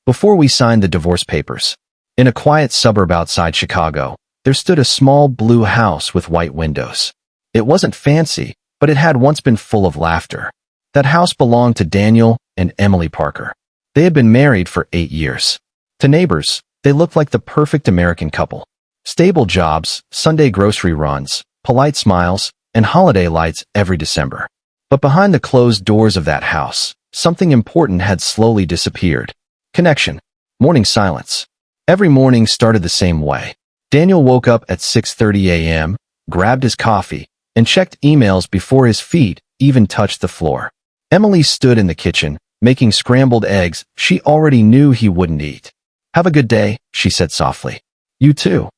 Before we signed the divorce papers, in a quiet suburb outside Chicago, there stood a small blue house with white windows. It wasn't fancy, but it had once been full of laughter. That house belonged to Daniel and Emily Parker. They had been married for 8 years. To neighbors, they looked like the perfect American couple. Stable jobs, Sunday grocery runs, polite smiles, and holiday lights every December. But behind the closed doors of that house, something important had slowly disappeared. Connection. Morning silence. Every morning started the same way. Daniel woke up at 6:30 a.m., grabbed his coffee, and checked emails before his feet even touched the floor. Emily stood in the kitchen, making scrambled eggs she already knew he wouldn't eat. "Have a good day," she said softly. "You too,"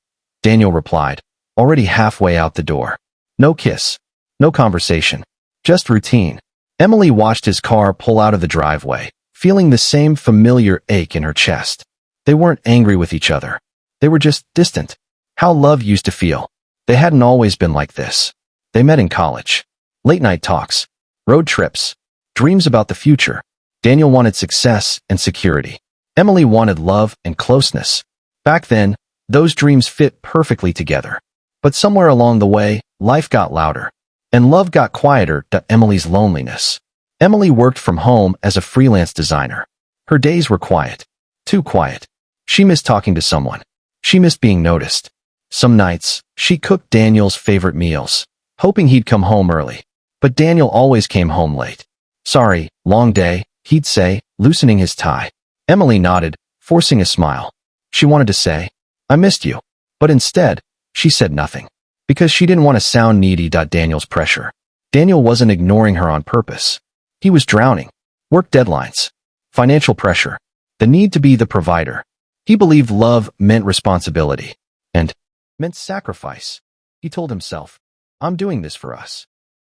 Daniel replied, already halfway out the door. No kiss. No conversation. Just routine. Emily watched his car pull out of the driveway, feeling the same familiar ache in her chest. They weren't angry with each other. They were just distant. How love used to feel. They hadn't always been like this. They met in college. Late-night talks. Road trips. Dreams about the future. Daniel wanted success and security. Emily wanted love and closeness. Back then, those dreams fit perfectly together. But somewhere along the way, life got louder. And love got quieter to Emily's loneliness. Emily worked from home as a freelance designer. Her days were quiet. Too quiet. She missed talking to someone. She missed being noticed. Some nights, she cooked Daniel's favorite meals, hoping he'd come home early. But Daniel always came home late. "Sorry, long day," he'd say, loosening his tie. Emily nodded, forcing a smile. She wanted to say, "I missed you." But instead, she said nothing. Because she didn't want to sound needy. Daniel's pressure. Daniel wasn't ignoring her on purpose. He was drowning. Work deadlines. Financial pressure. The need to be the provider. He believed love meant responsibility. And meant sacrifice. He told himself, "I'm doing this for us."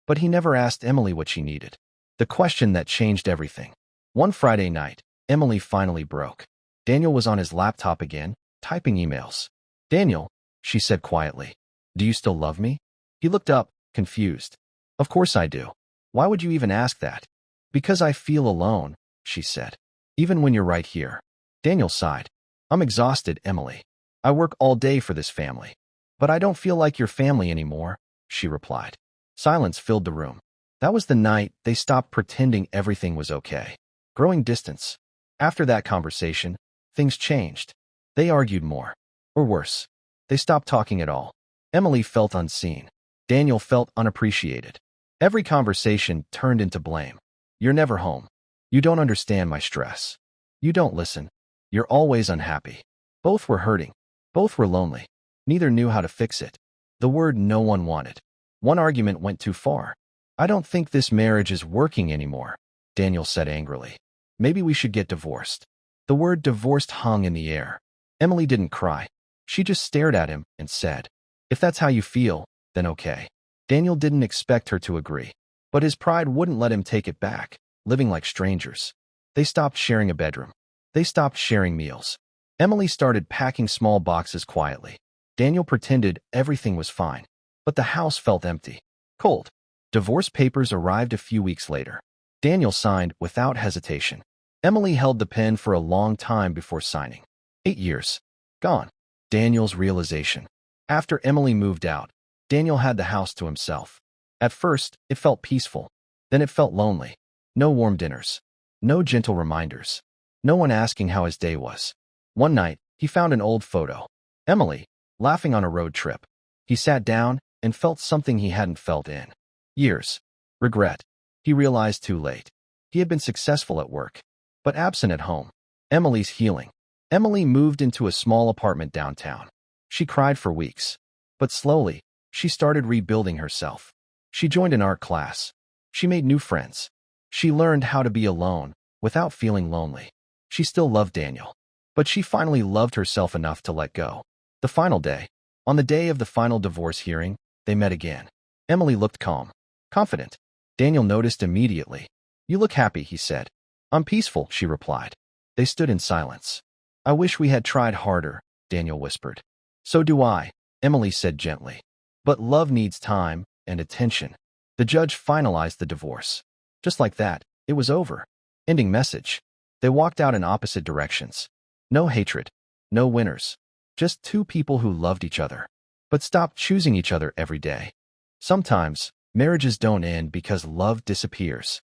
But he never asked Emily what she needed. The question that changed everything. One Friday night, Emily finally broke. Daniel was on his laptop again, typing emails. "Daniel," she said quietly, "do you still love me?" He looked up, confused. "Of course I do. Why would you even ask that?" "Because I feel alone," she said. "Even when you're right here." Daniel sighed. "I'm exhausted, Emily. I work all day for this family. But I don't feel like your family anymore," she replied. Silence filled the room. That was the night they stopped pretending everything was okay. Growing distance. After that conversation, things changed. They argued more. Or worse. They stopped talking at all. Emily felt unseen. Daniel felt unappreciated. Every conversation turned into blame. "You're never home. You don't understand my stress. You don't listen. You're always unhappy." Both were hurting. Both were lonely. Neither knew how to fix it. The word no one wanted. One argument went too far. "I don't think this marriage is working anymore," Daniel said angrily. "Maybe we should get divorced." The word divorced hung in the air. Emily didn't cry. She just stared at him and said, "If that's how you feel, then okay." Daniel didn't expect her to agree. But his pride wouldn't let him take it back, living like strangers. They stopped sharing a bedroom. They stopped sharing meals. Emily started packing small boxes quietly. Daniel pretended everything was fine. But the house felt empty. Cold. Divorce papers arrived a few weeks later. Daniel signed without hesitation. Emily held the pen for a long time before signing. 8 years. Gone. Daniel's realization. After Emily moved out, Daniel had the house to himself. At first, it felt peaceful. Then it felt lonely. No warm dinners. No gentle reminders. No one asking how his day was. One night, he found an old photo. Emily, laughing on a road trip. He sat down and felt something he hadn't felt in years. Regret. He realized too late. He had been successful at work, but absent at home. Emily's healing. Emily moved into a small apartment downtown. She cried for weeks. But slowly, she started rebuilding herself. She joined an art class. She made new friends. She learned how to be alone without feeling lonely. She still loved Daniel. But she finally loved herself enough to let go. The final day. On the day of the final divorce hearing, they met again. Emily looked calm, confident. Daniel noticed immediately. "You look happy," he said. "I'm peaceful," she replied. They stood in silence. "I wish we had tried harder," Daniel whispered. "So do I," Emily said gently. "But love needs time and attention." The judge finalized the divorce. Just like that, it was over. Ending message. They walked out in opposite directions. No hatred, no winners. Just two people who loved each other, but stopped choosing each other every day. Sometimes, marriages don't end because love disappears.